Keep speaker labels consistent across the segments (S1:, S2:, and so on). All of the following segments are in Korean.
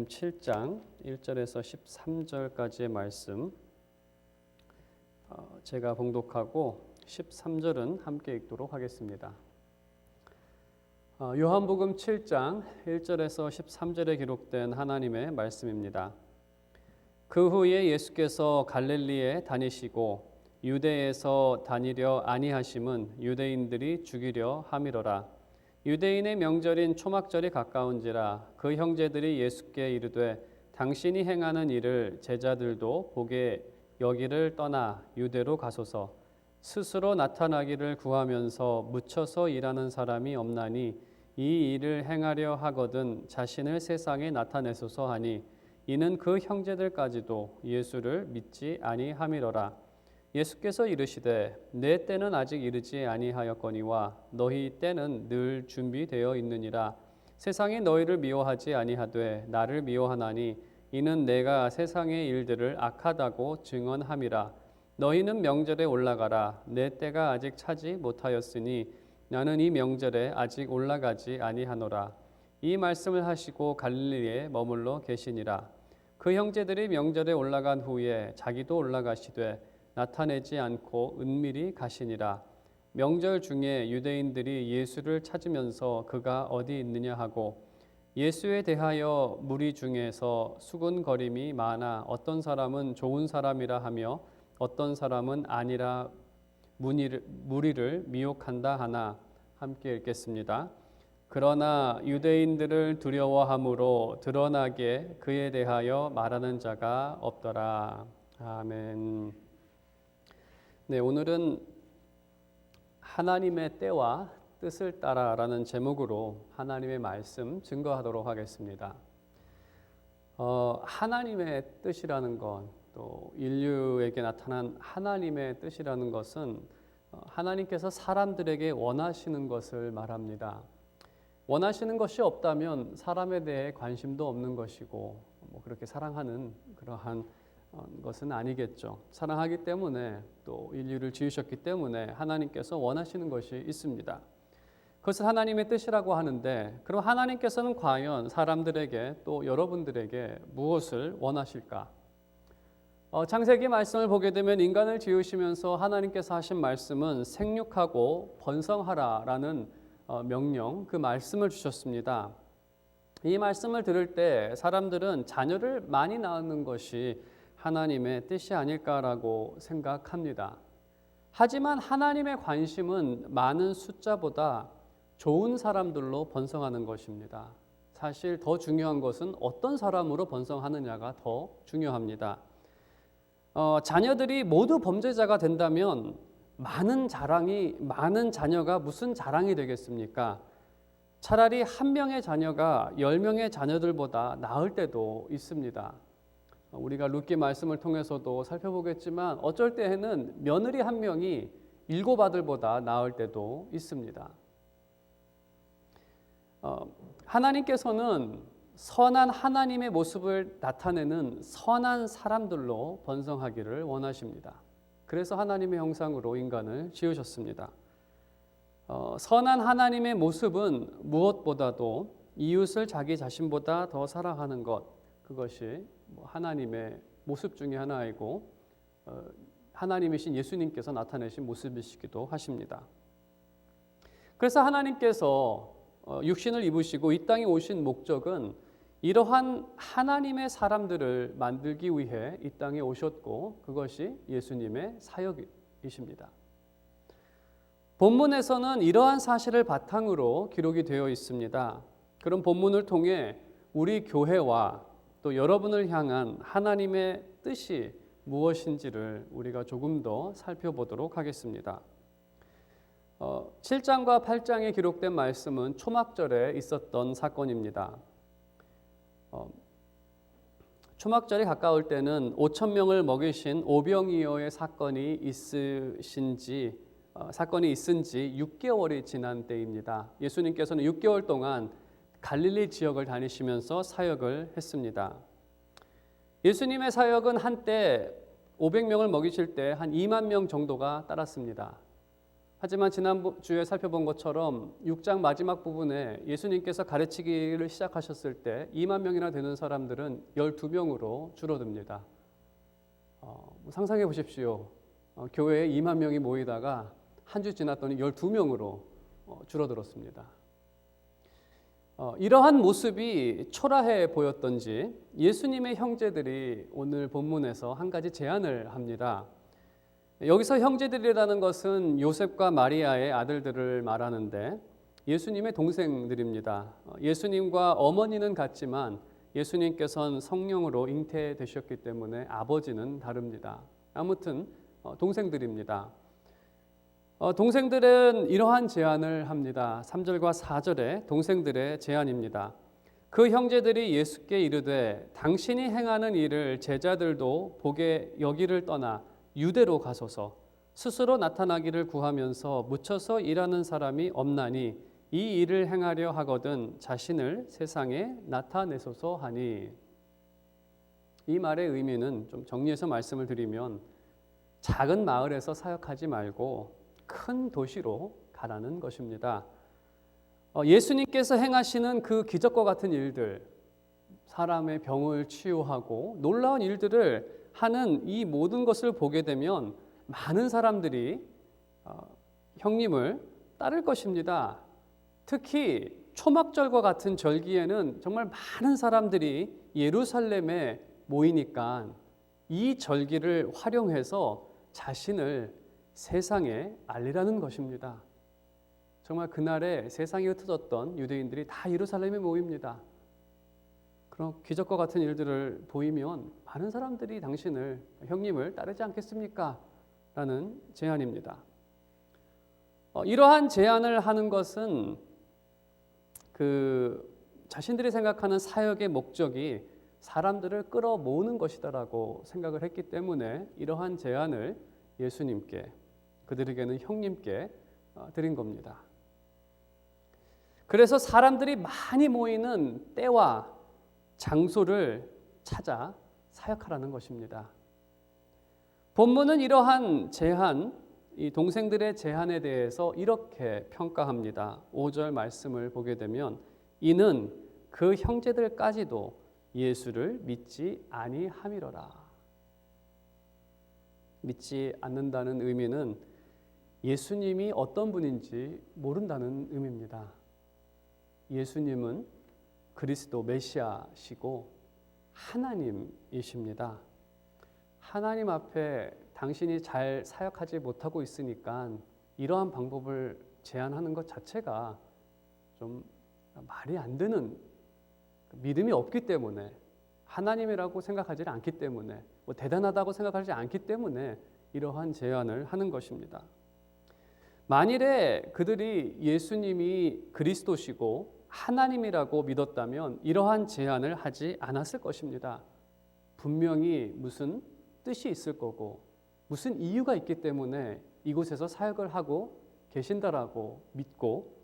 S1: 7장 1절에서 13절까지의 말씀 제가 봉독하고 13절은 함께 읽도록 하겠습니다. 요한복음 7장 1절에서 13절에 기록된 하나님의 말씀입니다. 그 후에 예수께서 갈릴리에 다니시고 유대에서 다니려 아니하심은 유대인들이 죽이려 함이로라. 유대인의 명절인 초막절이 가까운지라 그 형제들이 예수께 이르되 당신이 행하는 일을 제자들도 보게 여기를 떠나 유대로 가소서. 스스로 나타나기를 구하면서 묻혀서 일하는 사람이 없나니 이 일을 행하려 하거든 자신을 세상에 나타내소서 하니 이는 그 형제들까지도 예수를 믿지 아니함이로라. 예수께서 이르시되 내 때는 아직 이르지 아니하였거니와 너희 때는 늘 준비되어 있느니라. 세상이 너희를 미워하지 아니하되 나를 미워하나니 이는 내가 세상의 일들을 악하다고 증언함이라. 너희는 명절에 올라가라. 내 때가 아직 차지 못하였으니 나는 이 명절에 아직 올라가지 아니하노라. 이 말씀을 하시고 갈릴리에 머물러 계시니라. 그 형제들이 명절에 올라간 후에 자기도 올라가시되 나타내지 않고 은밀히 가시니라. 명절 중에 유대인들이 예수를 찾으면서 그가 어디 있느냐 하고 예수에 대하여 무리 중에서 수군거림이 많아 어떤 사람은 좋은 사람이라 하며 어떤 사람은 아니라 무리를 미혹한다 하나. 함께 읽겠습니다. 그러나 유대인들을 두려워함으로 드러나게 그에 대하여 말하는 자가 없더라. 아멘. 네, 오늘은 하나님의 때와 뜻을 따라라는 제목으로 하나님의 말씀 증거하도록 하겠습니다. 하나님의 뜻이라는 것, 또 인류에게 나타난 하나님의 뜻이라는 것은 하나님께서 사람들에게 원하시는 것을 말합니다. 원하시는 것이 없다면 사람에 대해 관심도 없는 것이고 그렇게 사랑하는 그러한 것은 아니겠죠. 사랑하기 때문에 또 인류를 지으셨기 때문에 하나님께서 원하시는 것이 있습니다. 그것을 하나님의 뜻이라고 하는데 그럼 하나님께서는 과연 사람들에게 또 여러분들에게 무엇을 원하실까? 창세기 말씀을 보게 되면 인간을 지으시면서 하나님께서 하신 말씀은 생육하고 번성하라라는 명령, 그 말씀을 주셨습니다. 이 말씀을 들을 때 사람들은 자녀를 많이 낳는 것이 하나님의 뜻이 아닐까라고 생각합니다. 하지만 하나님의 관심은 많은 숫자보다 좋은 사람들로 번성하는 것입니다. 사실 더 중요한 것은 어떤 사람으로 번성하느냐가 더 중요합니다. 자녀들이 모두 범죄자가 된다면 많은 자녀가 무슨 자랑이 되겠습니까? 차라리 한 명의 자녀가 10명의 자녀들보다 나을 때도 있습니다. 우리가 룻기 말씀을 통해서도 살펴보겠지만 어쩔 때에는 며느리 한 명이 7 아들보다 나을 때도 있습니다. 하나님께서는 선한 하나님의 모습을 나타내는 선한 사람들로 번성하기를 원하십니다. 그래서 하나님의 형상으로 인간을 지으셨습니다. 선한 하나님의 모습은 무엇보다도 이웃을 자기 자신보다 더 사랑하는 것, 그것이 하나님의 모습 중에 하나이고 하나님이신 예수님께서 나타내신 모습이시기도 하십니다. 그래서 하나님께서 육신을 입으시고 이 땅에 오신 목적은 이러한 하나님의 사람들을 만들기 위해 이 땅에 오셨고 그것이 예수님의 사역이십니다. 본문에서는 이러한 사실을 바탕으로 기록이 되어 있습니다. 그런 본문을 통해 우리 교회와 또 여러분을 향한 하나님의 뜻이 무엇인지를 우리가 조금 더 살펴보도록 하겠습니다. 7장과 8장에 기록된 말씀은 초막절에 있었던 사건입니다. 초막절이 가까울 때는 5,000명을 먹이신 오병이어의 사건이 있은 지 6개월이 지난 때입니다. 예수님께서는 6개월 동안 갈릴리 지역을 다니시면서 사역을 했습니다. 예수님의 사역은 한때 500명을 먹이실 때 한 2만 명 정도가 따랐습니다. 하지만 지난주에 살펴본 것처럼 6장 마지막 부분에 예수님께서 가르치기를 시작하셨을 때 2만 명이나 되는 사람들은 12명으로 줄어듭니다. 상상해 보십시오. 교회에 2만 명이 모이다가 한 주 지났더니 12명으로 줄어들었습니다. 이러한 모습이 초라해 보였던지 예수님의 형제들이 오늘 본문에서 한 가지 제안을 합니다. 여기서 형제들이라는 것은 요셉과 마리아의 아들들을 말하는데 예수님의 동생들입니다. 예수님과 어머니는 같지만 예수님께서는 성령으로 잉태되셨기 때문에 아버지는 다릅니다. 아무튼 동생들입니다. 동생들은 이러한 제안을 합니다. 3절과 4절에 동생들의 제안입니다. 그 형제들이 예수께 이르되 당신이 행하는 일을 제자들도 보게 여기를 떠나 유대로 가소서. 스스로 나타나기를 구하면서 묻혀서 일하는 사람이 없나니 이 일을 행하려 하거든 자신을 세상에 나타내소서 하니. 이 말의 의미는 좀 정리해서 말씀을 드리면 작은 마을에서 사역하지 말고 큰 도시로 가라는 것입니다. 예수님께서 행하시는 그 기적과 같은 일들, 사람의 병을 치유하고 놀라운 일들을 하는 이 모든 것을 보게 되면 많은 사람들이 형님을 따를 것입니다. 특히 초막절과 같은 절기에는 정말 많은 사람들이 예루살렘에 모이니까 이 절기를 활용해서 자신을 세상에 알리라는 것입니다. 정말 그날에 세상이 흩어졌던 유대인들이 다 예루살렘에 모입니다. 그런 기적과 같은 일들을 보이면 많은 사람들이 당신을, 형님을 따르지 않겠습니까? 라는 제안입니다. 이러한 제안을 하는 것은 자신들이 생각하는 사역의 목적이 사람들을 끌어모으는 것이다라고 생각을 했기 때문에 이러한 제안을 예수님께, 그들에게는 형님께 드린 겁니다. 그래서 사람들이 많이 모이는 때와 장소를 찾아 사역하라는 것입니다. 본문은 이러한 제안, 이 동생들의 제안에 대해서 이렇게 평가합니다. 5절 말씀을 보게 되면 이는 그 형제들까지도 예수를 믿지 아니함이로라. 믿지 않는다는 의미는 예수님이 어떤 분인지 모른다는 의미입니다. 예수님은 그리스도 메시아시고 하나님이십니다. 하나님 앞에 당신이 잘 사역하지 못하고 있으니까 이러한 방법을 제안하는 것 자체가 좀 말이 안 되는, 믿음이 없기 때문에, 하나님이라고 생각하지 않기 때문에, 대단하다고 생각하지 않기 때문에 이러한 제안을 하는 것입니다. 만일에 그들이 예수님이 그리스도시고 하나님이라고 믿었다면 이러한 제안을 하지 않았을 것입니다. 분명히 무슨 뜻이 있을 거고 무슨 이유가 있기 때문에 이곳에서 사역을 하고 계신다라고 믿고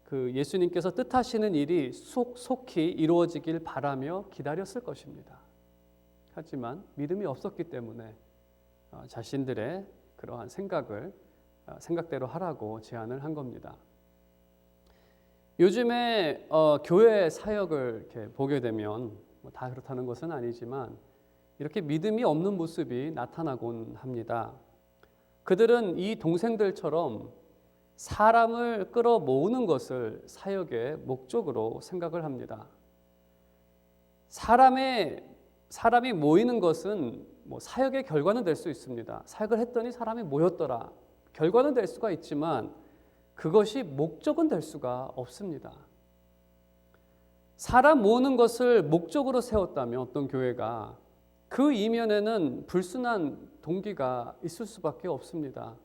S1: 그 예수님께서 뜻하시는 일이 속히 이루어지길 바라며 기다렸을 것입니다. 하지만 믿음이 없었기 때문에 자신들의 그러한 생각대로 하라고 제안을 한 겁니다. 요즘에 교회 사역을 이렇게 보게 되면 다 그렇다는 것은 아니지만 이렇게 믿음이 없는 모습이 나타나곤 합니다. 그들은 이 동생들처럼 사람을 끌어모으는 것을 사역의 목적으로 생각을 합니다. 사람이 모이는 것은 사역의 결과는 될 수 있습니다. 사역을 했더니 사람이 모였더라. 결과는 될 수가 있지만 그것이 목적은 될 수가 없습니다. 사람 모으는 것을 목적으로 세웠다면 어떤 교회가 그 이면에는 불순한 동기가 있을 수밖에 없습니다.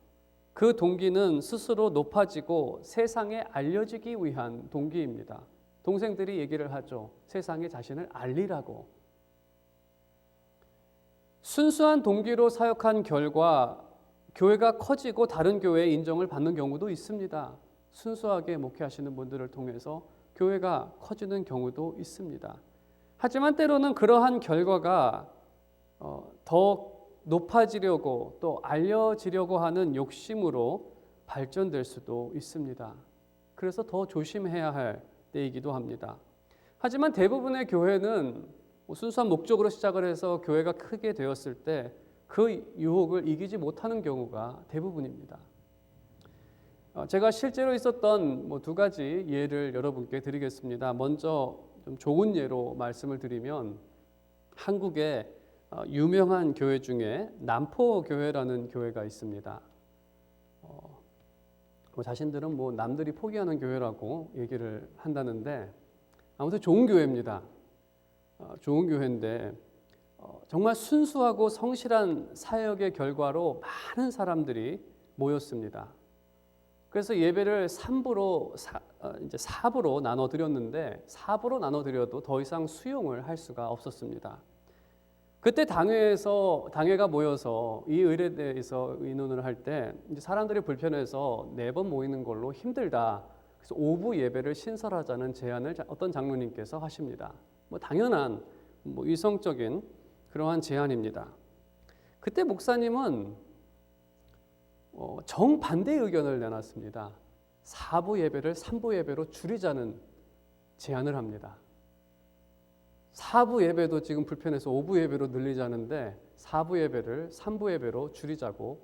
S1: 그 동기는 스스로 높아지고 세상에 알려지기 위한 동기입니다. 동생들이 얘기를 하죠. 세상에 자신을 알리라고. 순수한 동기로 사역한 결과 교회가 커지고 다른 교회의 인정을 받는 경우도 있습니다. 순수하게 목회하시는 분들을 통해서 교회가 커지는 경우도 있습니다. 하지만 때로는 그러한 결과가 더 높아지려고 또 알려지려고 하는 욕심으로 발전될 수도 있습니다. 그래서 더 조심해야 할 때이기도 합니다. 하지만 대부분의 교회는 순수한 목적으로 시작을 해서 교회가 크게 되었을 때 그 유혹을 이기지 못하는 경우가 대부분입니다. 제가 실제로 있었던 두 가지 예를 여러분께 드리겠습니다. 먼저 좀 좋은 예로 말씀을 드리면 한국의 유명한 교회 중에 남포교회라는 교회가 있습니다. 자신들은 남들이 포기하는 교회라고 얘기를 한다는데 아무튼 좋은 교회입니다. 좋은 교회인데 정말 순수하고 성실한 사역의 결과로 많은 사람들이 모였습니다. 그래서 예배를 4부로 나눠 드렸는데 4부로 나눠 드려도 더 이상 수용을 할 수가 없었습니다. 그때 당회가 모여서 이 의뢰에 대해서 의논을 할 때 사람들이 불편해서 4번 모이는 걸로 힘들다. 그래서 5부 예배를 신설하자는 제안을 어떤 장로님께서 하십니다. 당연한 이성적인 그러한 제안입니다. 그때 목사님은 정반대의 의견을 내놨습니다. 4부 예배를 3부 예배로 줄이자는 제안을 합니다. 4부 예배도 지금 불편해서 5부 예배로 늘리자는데 4부 예배를 3부 예배로 줄이자고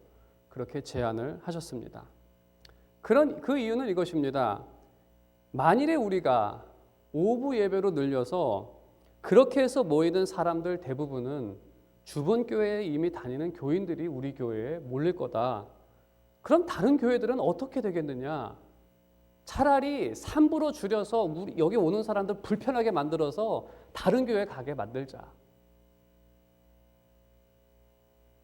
S1: 그렇게 제안을 하셨습니다. 그 이유는 이것입니다. 만일에 우리가 5부 예배로 늘려서 그렇게 해서 모이는 사람들 대부분은 주변 교회에 이미 다니는 교인들이 우리 교회에 몰릴 거다. 그럼 다른 교회들은 어떻게 되겠느냐? 차라리 3부로 줄여서 여기 오는 사람들 불편하게 만들어서 다른 교회 가게 만들자.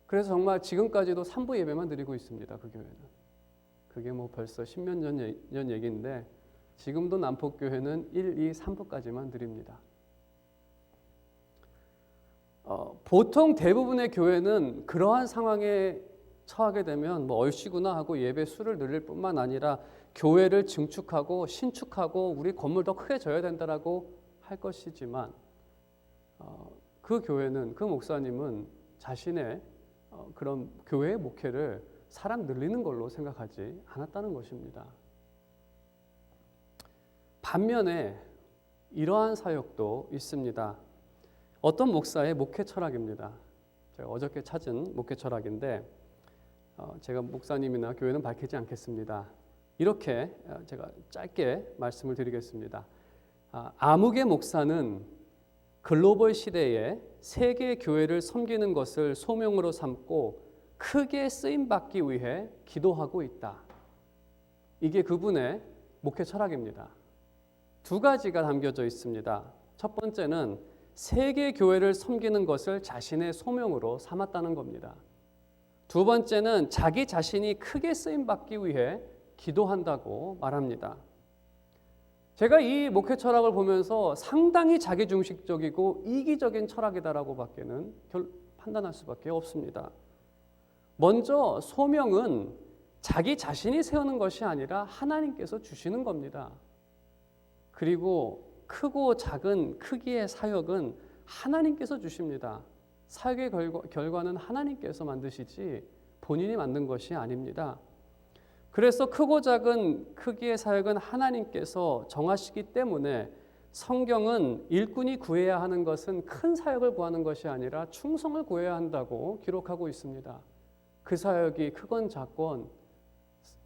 S1: 그래서 정말 지금까지도 3부 예배만 드리고 있습니다. 그 교회는. 그게 벌써 10년 전 얘기인데 지금도 남포교회는 1, 2, 3부까지만 드립니다. 보통 대부분의 교회는 그러한 상황에 처하게 되면 얼씨구나 하고 예배 수를 늘릴 뿐만 아니라 교회를 증축하고 신축하고 우리 건물 더 크게 져야 된다라고 할 것이지만 그 교회는 그 목사님은 자신의 그런 교회의 목회를 사람 늘리는 걸로 생각하지 않았다는 것입니다. 반면에 이러한 사역도 있습니다. 어떤 목사의 목회 철학입니다. 제가 어저께 찾은 목회 철학인데 제가 목사님이나 교회는 밝히지 않겠습니다. 이렇게 제가 짧게 말씀을 드리겠습니다. 아무개 목사는 글로벌 시대에 세계 교회를 섬기는 것을 소명으로 삼고 크게 쓰임받기 위해 기도하고 있다. 이게 그분의 목회 철학입니다. 2가지가 담겨져 있습니다. 첫 번째는 세계 교회를 섬기는 것을 자신의 소명으로 삼았다는 겁니다. 2번째는 자기 자신이 크게 쓰임받기 위해 기도한다고 말합니다. 제가 이 목회 철학을 보면서 상당히 자기중심적이고 이기적인 철학이다라고 밖에는 판단할 수밖에 없습니다. 먼저 소명은 자기 자신이 세우는 것이 아니라 하나님께서 주시는 겁니다. 그리고 크고 작은 크기의 사역은 하나님께서 주십니다. 사역의 결과는 하나님께서 만드시지 본인이 만든 것이 아닙니다. 그래서 크고 작은 크기의 사역은 하나님께서 정하시기 때문에 성경은 일꾼이 구해야 하는 것은 큰 사역을 구하는 것이 아니라 충성을 구해야 한다고 기록하고 있습니다. 그 사역이 크건 작건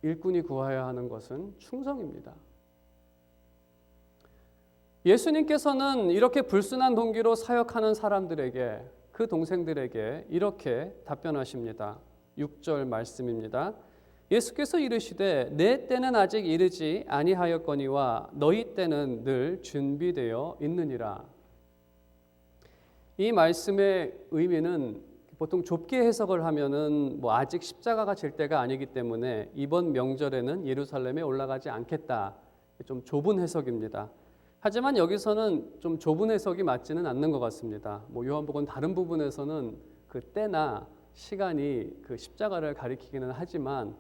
S1: 일꾼이 구해야 하는 것은 충성입니다. 예수님께서는 이렇게 불순한 동기로 사역하는 사람들에게, 그 동생들에게 이렇게 답변하십니다. 6절 말씀입니다. 예수께서 이르시되 내 때는 아직 이르지 아니하였거니와 너희 때는 늘 준비되어 있느니라. 이 말씀의 의미는 보통 좁게 해석을 하면은 아직 십자가가 질 때가 아니기 때문에 이번 명절에는 예루살렘에 올라가지 않겠다. 좀 좁은 해석입니다. 하지만 여기서는 좀 좁은 해석이 맞지는 않는 것 같습니다. 요한복음 다른 부분에서는 그 때나 시간이 그 십자가를 가리키기는 하지만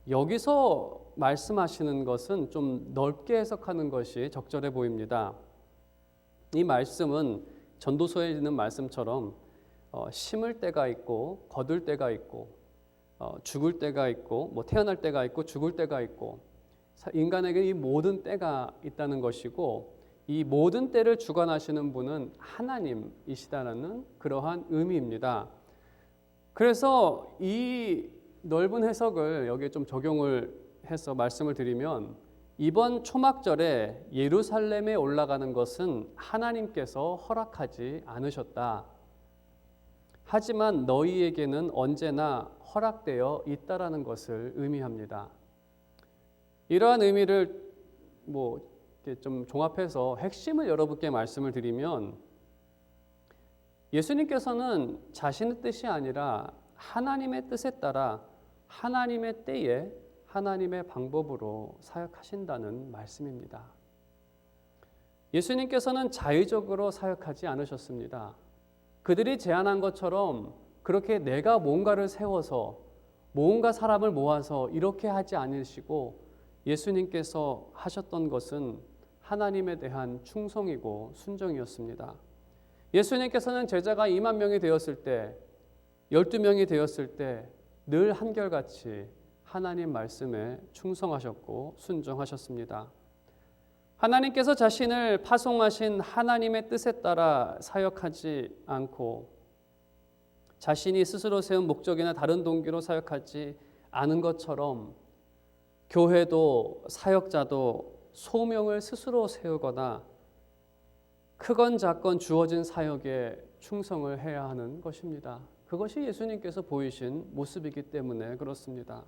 S1: 여기서 말씀하시는 것은 좀 넓게 해석하는 것이 적절해 보입니다. 이 말씀은 전도서에 있는 말씀처럼 심을 때가 있고 거둘 때가 있고 죽을 때가 있고 태어날 때가 있고 죽을 때가 있고 인간에게 이 모든 때가 있다는 것이고 이 모든 때를 주관하시는 분은 하나님이시다라는 그러한 의미입니다. 그래서 이 넓은 해석을 여기에 좀 적용을 해서 말씀을 드리면 이번 초막절에 예루살렘에 올라가는 것은 하나님께서 허락하지 않으셨다. 하지만 너희에게는 언제나 허락되어 있다라는 것을 의미합니다. 이러한 의미를 좀 종합해서 핵심을 여러분께 말씀을 드리면 예수님께서는 자신의 뜻이 아니라 하나님의 뜻에 따라 하나님의 때에 하나님의 방법으로 사역하신다는 말씀입니다. 예수님께서는 자의적으로 사역하지 않으셨습니다. 그들이 제안한 것처럼 그렇게 내가 뭔가를 세워서 뭔가 사람을 모아서 이렇게 하지 않으시고 예수님께서 하셨던 것은 하나님에 대한 충성이고 순종이었습니다. 예수님께서는 제자가 2만 명이 되었을 때 12명이 되었을 때 늘 한결같이 하나님 말씀에 충성하셨고 순종하셨습니다. 하나님께서 자신을 파송하신 하나님의 뜻에 따라 사역하지 않고 자신이 스스로 세운 목적이나 다른 동기로 사역하지 않은 것처럼 교회도 사역자도 소명을 스스로 세우거나 크건 작건 주어진 사역에 충성을 해야 하는 것입니다. 그것이 예수님께서 보이신 모습이기 때문에 그렇습니다.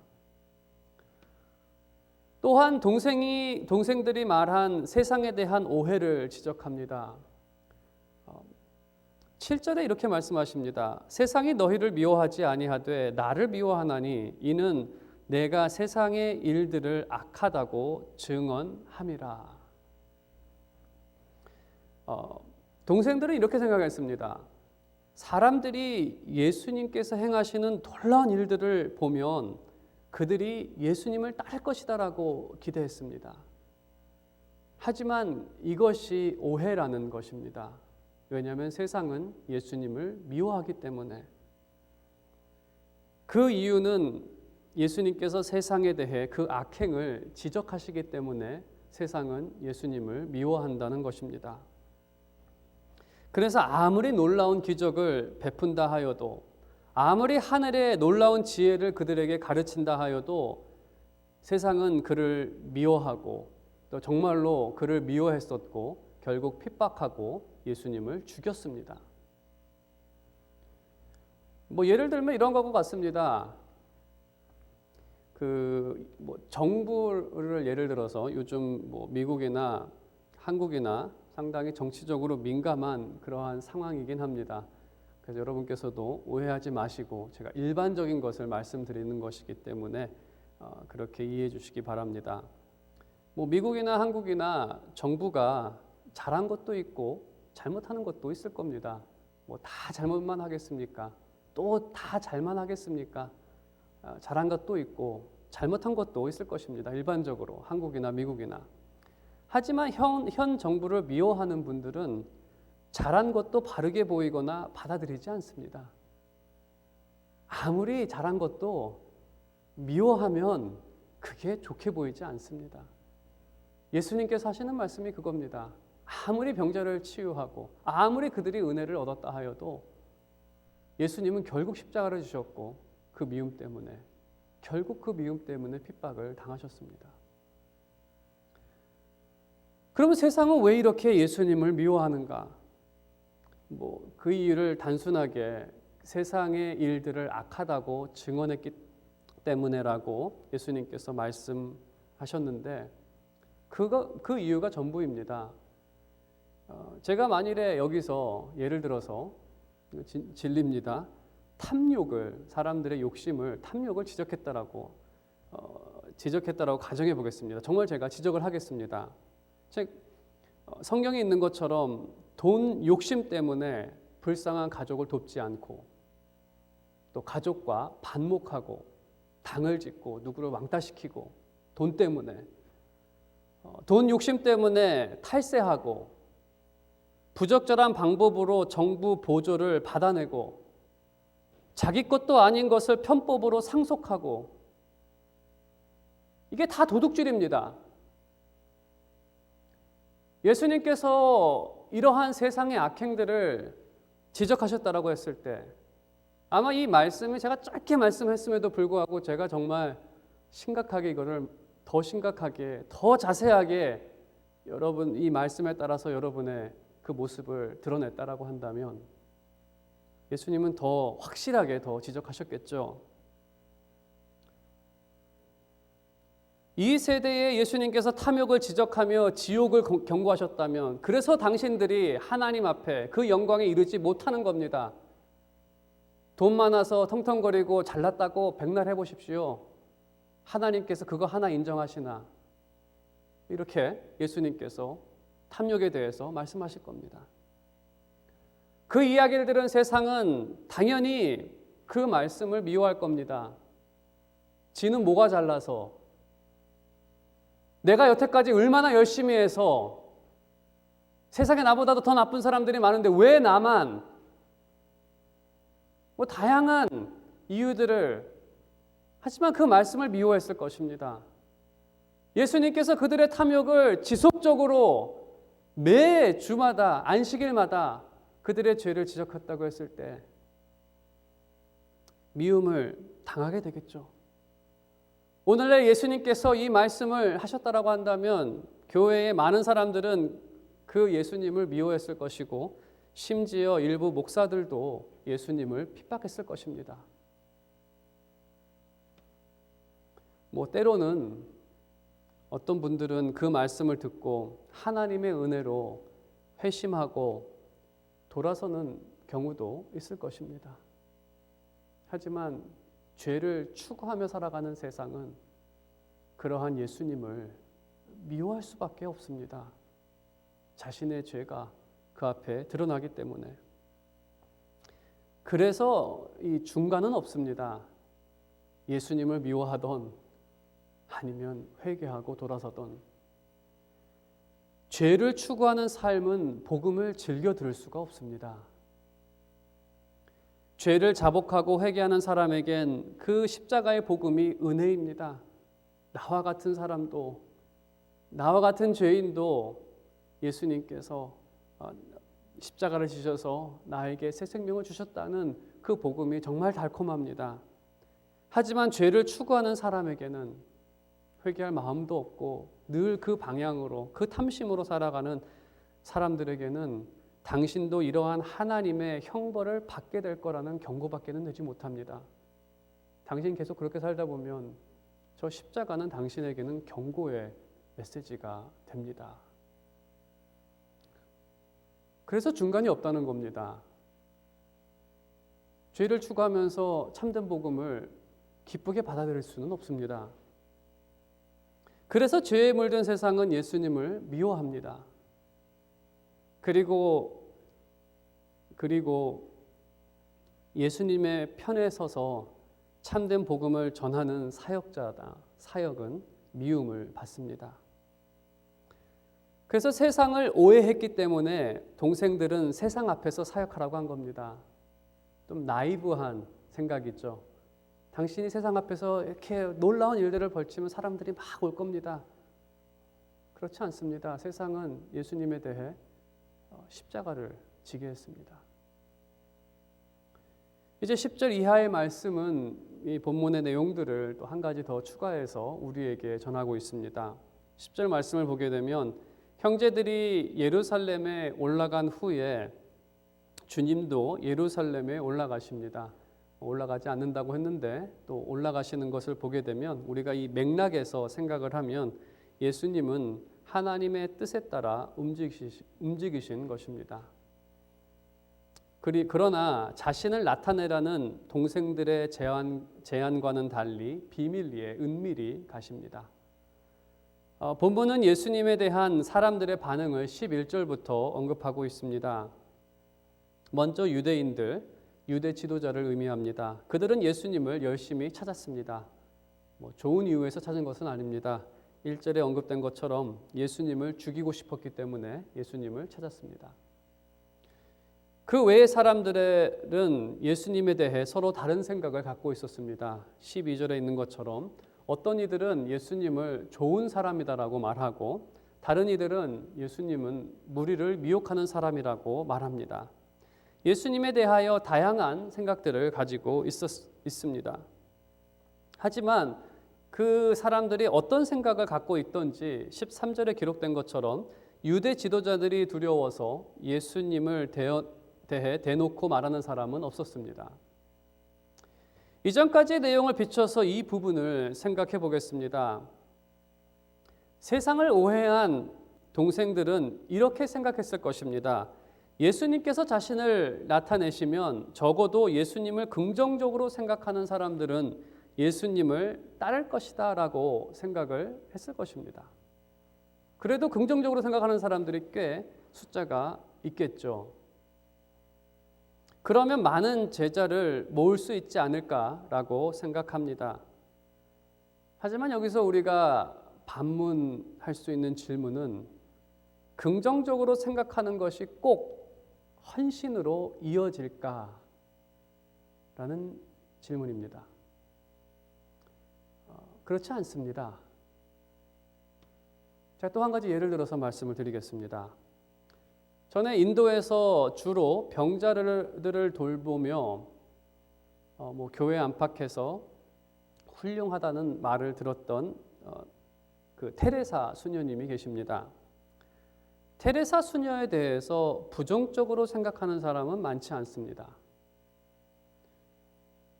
S1: 또한 동생들이 말한 세상에 대한 오해를 지적합니다. 7절에 이렇게 말씀하십니다. 세상이 너희를 미워하지 아니하되 나를 미워하나니 이는 내가 세상의 일들을 악하다고 증언함이라. 동생들은 이렇게 생각했습니다. 사람들이 예수님께서 행하시는 놀라운 일들을 보면 그들이 예수님을 따를 것이다라고 기대했습니다. 하지만 이것이 오해라는 것입니다. 왜냐하면 세상은 예수님을 미워하기 때문에. 그 이유는 예수님께서 세상에 대해 그 악행을 지적하시기 때문에 세상은 예수님을 미워한다는 것입니다. 그래서 아무리 놀라운 기적을 베푼다 하여도 아무리 하늘의 놀라운 지혜를 그들에게 가르친다 하여도 세상은 그를 미워하고 또 정말로 그를 미워했었고 결국 핍박하고 예수님을 죽였습니다. 예를 들면 이런 것과 같습니다. 정부를 예를 들어서 요즘 미국이나 한국이나 상당히 정치적으로 민감한 그러한 상황이긴 합니다. 그래서 여러분께서도 오해하지 마시고 제가 일반적인 것을 말씀드리는 것이기 때문에 그렇게 이해해 주시기 바랍니다. 미국이나 한국이나 정부가 잘한 것도 있고 잘못하는 것도 있을 겁니다. 다 잘못만 하겠습니까? 또 다 잘만 하겠습니까? 잘한 것도 있고 잘못한 것도 있을 것입니다. 일반적으로 한국이나 미국이나. 하지만 현 정부를 미워하는 분들은 잘한 것도 바르게 보이거나 받아들이지 않습니다. 아무리 잘한 것도 미워하면 그게 좋게 보이지 않습니다. 예수님께서 하시는 말씀이 그겁니다. 아무리 병자를 치유하고 아무리 그들이 은혜를 얻었다 하여도 예수님은 결국 십자가를 지셨고 결국 그 미움 때문에 핍박을 당하셨습니다. 그러면 세상은 왜 이렇게 예수님을 미워하는가? 그 이유를 단순하게 세상의 일들을 악하다고 증언했기 때문에라고 예수님께서 말씀하셨는데 그 이유가 전부입니다. 제가 만일에 여기서 예를 들어서 진리입니다. 사람들의 욕심을 탐욕을 지적했다라고 가정해 보겠습니다. 정말 제가 지적을 하겠습니다. 성경에 있는 것처럼 돈 욕심 때문에 불쌍한 가족을 돕지 않고 또 가족과 반목하고 당을 짓고 누구를 왕따시키고 돈 때문에 돈 욕심 때문에 탈세하고 부적절한 방법으로 정부 보조를 받아내고 자기 것도 아닌 것을 편법으로 상속하고, 이게 다 도둑질입니다. 예수님께서 이러한 세상의 악행들을 지적하셨다라고 했을 때 아마 이 말씀이, 제가 짧게 말씀했음에도 불구하고 제가 정말 심각하게, 이거를 더 심각하게, 더 자세하게 여러분 이 말씀에 따라서 여러분의 그 모습을 드러냈다라고 한다면 예수님은 더 확실하게 더 지적하셨겠죠. 이 세대에 예수님께서 탐욕을 지적하며 지옥을 경고하셨다면, 그래서 당신들이 하나님 앞에 그 영광에 이르지 못하는 겁니다. 돈 많아서 텅텅거리고 잘났다고 백날 해보십시오. 하나님께서 그거 하나 인정하시나? 이렇게 예수님께서 탐욕에 대해서 말씀하실 겁니다. 그 이야기를 들은 세상은 당연히 그 말씀을 미워할 겁니다. 지는 뭐가 잘나서, 내가 여태까지 얼마나 열심히 해서 세상에 나보다도 더 나쁜 사람들이 많은데 왜 나만, 뭐 다양한 이유들을, 하지만 그 말씀을 미워했을 것입니다. 예수님께서 그들의 탐욕을 지속적으로 매 주마다, 안식일마다 그들의 죄를 지적했다고 했을 때 미움을 당하게 되겠죠. 오늘날 예수님께서 이 말씀을 하셨다라고 한다면 교회의 많은 사람들은 그 예수님을 미워했을 것이고, 심지어 일부 목사들도 예수님을 핍박했을 것입니다. 뭐 때로는 어떤 분들은 그 말씀을 듣고 하나님의 은혜로 회심하고 돌아서는 경우도 있을 것입니다. 하지만 죄를 추구하며 살아가는 세상은 그러한 예수님을 미워할 수밖에 없습니다. 자신의 죄가 그 앞에 드러나기 때문에. 그래서 이 중간은 없습니다. 예수님을 미워하던 아니면 회개하고 돌아서던. 죄를 추구하는 삶은 복음을 즐겨 들을 수가 없습니다. 죄를 자복하고 회개하는 사람에겐 그 십자가의 복음이 은혜입니다. 나와 같은 사람도, 나와 같은 죄인도 예수님께서 십자가를 지셔서 나에게 새 생명을 주셨다는 그 복음이 정말 달콤합니다. 하지만 죄를 추구하는 사람에게는 회개할 마음도 없고 늘 그 방향으로, 그 탐심으로 살아가는 사람들에게는 당신도 이러한 하나님의 형벌을 받게 될 거라는 경고밖에는 되지 못합니다. 당신 계속 그렇게 살다 보면 저 십자가는 당신에게는 경고의 메시지가 됩니다. 그래서 중간이 없다는 겁니다. 죄를 추구하면서 참된 복음을 기쁘게 받아들일 수는 없습니다. 그래서 죄에 물든 세상은 예수님을 미워합니다. 그리고 예수님의 편에 서서 참된 복음을 전하는 사역은 미움을 받습니다. 그래서 세상을 오해했기 때문에 동생들은 세상 앞에서 사역하라고 한 겁니다. 좀 나이브한 생각이죠. 당신이 세상 앞에서 이렇게 놀라운 일들을 벌치면 사람들이 막 올 겁니다. 그렇지 않습니다. 세상은 예수님에 대해 십자가를 지게 했습니다. 이제 10절 이하의 말씀은 이 본문의 내용들을 또 한 가지 더 추가해서 우리에게 전하고 있습니다. 10절 말씀을 보게 되면 형제들이 예루살렘에 올라간 후에 주님도 예루살렘에 올라가십니다. 올라가지 않는다고 했는데 또 올라가시는 것을 보게 되면 우리가 이 맥락에서 생각을 하면 예수님은 하나님의 뜻에 따라 움직이신 것입니다. 그러나 자신을 나타내라는 동생들의 제안과는 달리 비밀리에 은밀히 가십니다. 본문은 예수님에 대한 사람들의 반응을 11절부터 언급하고 있습니다. 먼저 유대인들, 유대 지도자를 의미합니다. 그들은 예수님을 열심히 찾았습니다. 좋은 이유에서 찾은 것은 아닙니다. 1절에 언급된 것처럼 예수님을 죽이고 싶었기 때문에 예수님을 찾았습니다. 그 외의 사람들은 예수님에 대해 서로 다른 생각을 갖고 있었습니다. 12절에 있는 것처럼 어떤 이들은 예수님을 좋은 사람이다라고 말하고 다른 이들은 예수님은 무리를 미혹하는 사람이라고 말합니다. 예수님에 대하여 다양한 생각들을 가지고 있습니다. 하지만 그 사람들이 어떤 생각을 갖고 있던지 13절에 기록된 것처럼 유대 지도자들이 두려워서 예수님을 대해 대놓고 말하는 사람은 없었습니다. 이전까지의 내용을 비춰서 이 부분을 생각해 보겠습니다. 세상을 오해한 동생들은 이렇게 생각했을 것입니다. 예수님께서 자신을 나타내시면 적어도 예수님을 긍정적으로 생각하는 사람들은 예수님을 따를 것이다 라고 생각을 했을 것입니다. 그래도 긍정적으로 생각하는 사람들이 꽤 숫자가 있겠죠. 그러면 많은 제자를 모을 수 있지 않을까라고 생각합니다. 하지만 여기서 우리가 반문할 수 있는 질문은 긍정적으로 생각하는 것이 꼭 헌신으로 이어질까라는 질문입니다. 그렇지 않습니다. 제가 또 한 가지 예를 들어서 말씀을 드리겠습니다. 전에 인도에서 주로 병자들을 돌보며 교회 안팎에서 훌륭하다는 말을 들었던 그 테레사 수녀님이 계십니다. 테레사 수녀에 대해서 부정적으로 생각하는 사람은 많지 않습니다.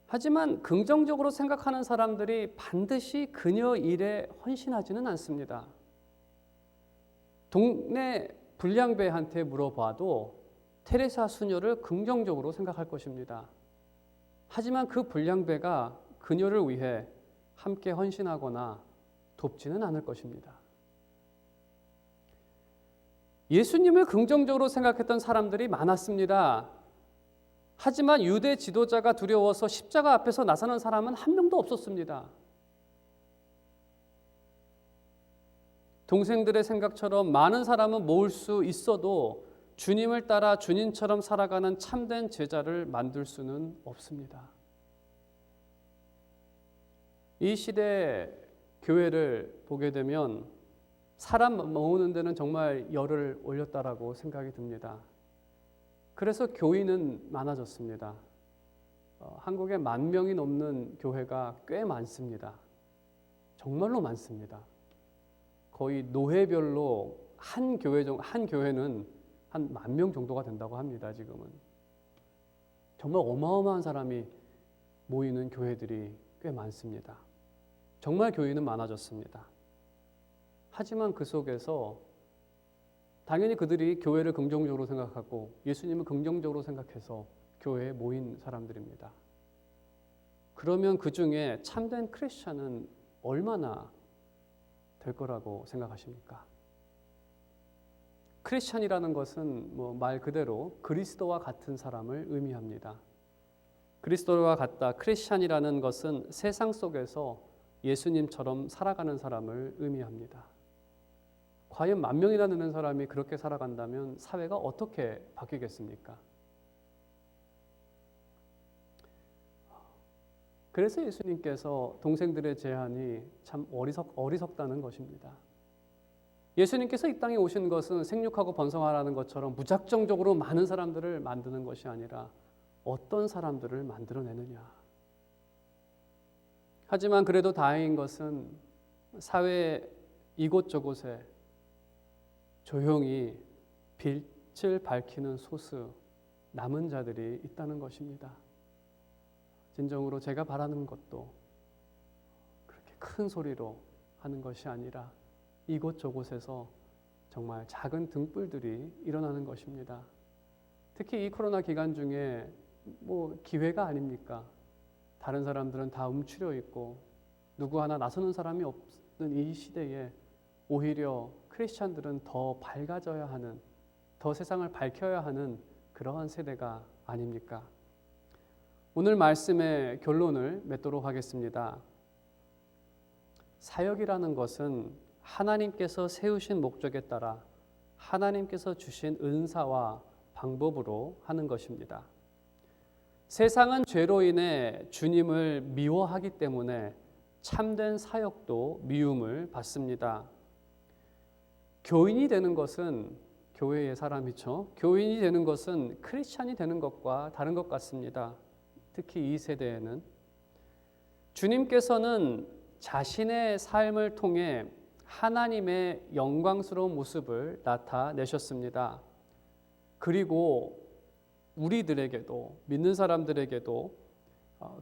S1: 하지만 긍정적으로 생각하는 사람들이 반드시 그녀 일에 헌신하지는 않습니다. 동네 불량배한테 물어봐도 테레사 수녀를 긍정적으로 생각할 것입니다. 하지만 그 불량배가 그녀를 위해 함께 헌신하거나 돕지는 않을 것입니다. 예수님을 긍정적으로 생각했던 사람들이 많았습니다. 하지만 유대 지도자가 두려워서 십자가 앞에서 나서는 사람은 한 명도 없었습니다. 동생들의 생각처럼 많은 사람은 모을 수 있어도 주님을 따라 주님처럼 살아가는 참된 제자를 만들 수는 없습니다. 이 시대 교회를 보게 되면 사람 모으는 데는 정말 열을 올렸다라고 생각이 듭니다. 그래서 교인은 많아졌습니다. 한국에 10,000명이 넘는 교회가 꽤 많습니다. 정말로 많습니다. 거의 노회별로 한 교회는 한 10,000명 정도가 된다고 합니다. 지금은 정말 어마어마한 사람이 모이는 교회들이 꽤 많습니다. 정말 교인은 많아졌습니다. 하지만 그 속에서 당연히 그들이 교회를 긍정적으로 생각하고 예수님을 긍정적으로 생각해서 교회에 모인 사람들입니다. 그러면 그 중에 참된 크리스찬은 얼마나 될 거라고 생각하십니까? 크리스찬이라는 것은 말 그대로 그리스도와 같은 사람을 의미합니다. 그리스도와 같다. 크리스찬이라는 것은 세상 속에서 예수님처럼 살아가는 사람을 의미합니다. 과연 10,000명이나 되는 사람이 그렇게 살아간다면 사회가 어떻게 바뀌겠습니까? 그래서 예수님께서 동생들의 제안이 참 어리석다는 것입니다. 예수님께서 이 땅에 오신 것은 생육하고 번성하라는 것처럼 무작정적으로 많은 사람들을 만드는 것이 아니라 어떤 사람들을 만들어내느냐. 하지만 그래도 다행인 것은 사회 이곳저곳에 조용히 빛을 밝히는 소수 남은 자들이 있다는 것입니다. 진정으로 제가 바라는 것도 그렇게 큰 소리로 하는 것이 아니라 이곳저곳에서 정말 작은 등불들이 일어나는 것입니다. 특히 이 코로나 기간 중에 기회가 아닙니까? 다른 사람들은 다 움츠려 있고 누구 하나 나서는 사람이 없는 이 시대에 오히려 크리스찬들은 더 밝아져야 하는, 더 세상을 밝혀야 하는 그러한 세대가 아닙니까? 오늘 말씀의 결론을 맺도록 하겠습니다. 사역이라는 것은 하나님께서 세우신 목적에 따라 하나님께서 주신 은사와 방법으로 하는 것입니다. 세상은 죄로 인해 주님을 미워하기 때문에 참된 사역도 미움을 받습니다. 교인이 되는 것은 교회의 사람이죠. 교인이 되는 것은 크리스찬이 되는 것과 다른 것 같습니다. 특히 이 세대에는 주님께서는 자신의 삶을 통해 하나님의 영광스러운 모습을 나타내셨습니다. 그리고 우리들에게도, 믿는 사람들에게도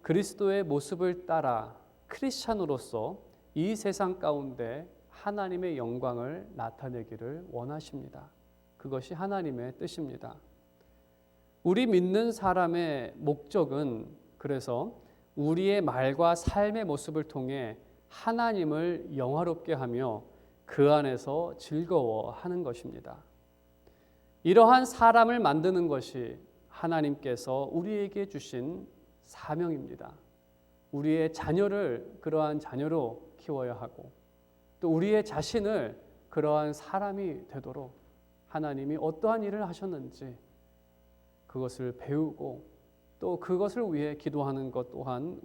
S1: 그리스도의 모습을 따라 크리스찬으로서 이 세상 가운데 하나님의 영광을 나타내기를 원하십니다. 그것이 하나님의 뜻입니다. 우리 믿는 사람의 목적은 그래서 우리의 말과 삶의 모습을 통해 하나님을 영화롭게 하며 그 안에서 즐거워하는 것입니다. 이러한 사람을 만드는 것이 하나님께서 우리에게 주신 사명입니다. 우리의 자녀를 그러한 자녀로 키워야 하고 또 우리의 자신을 그러한 사람이 되도록 하나님이 어떠한 일을 하셨는지 그것을 배우고 또 그것을 위해 기도하는 것 또한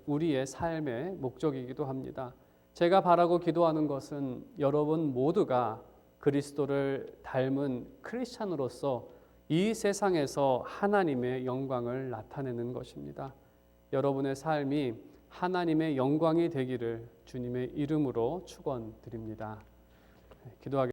S1: 우리의 삶의 목적이기도 합니다. 제가 바라고 기도하는 것은 여러분 모두가 그리스도를 닮은 크리스찬으로서 이 세상에서 하나님의 영광을 나타내는 것입니다. 여러분의 삶이 하나님의 영광이 되기를 주님의 이름으로 축원드립니다. 기도하겠습니다.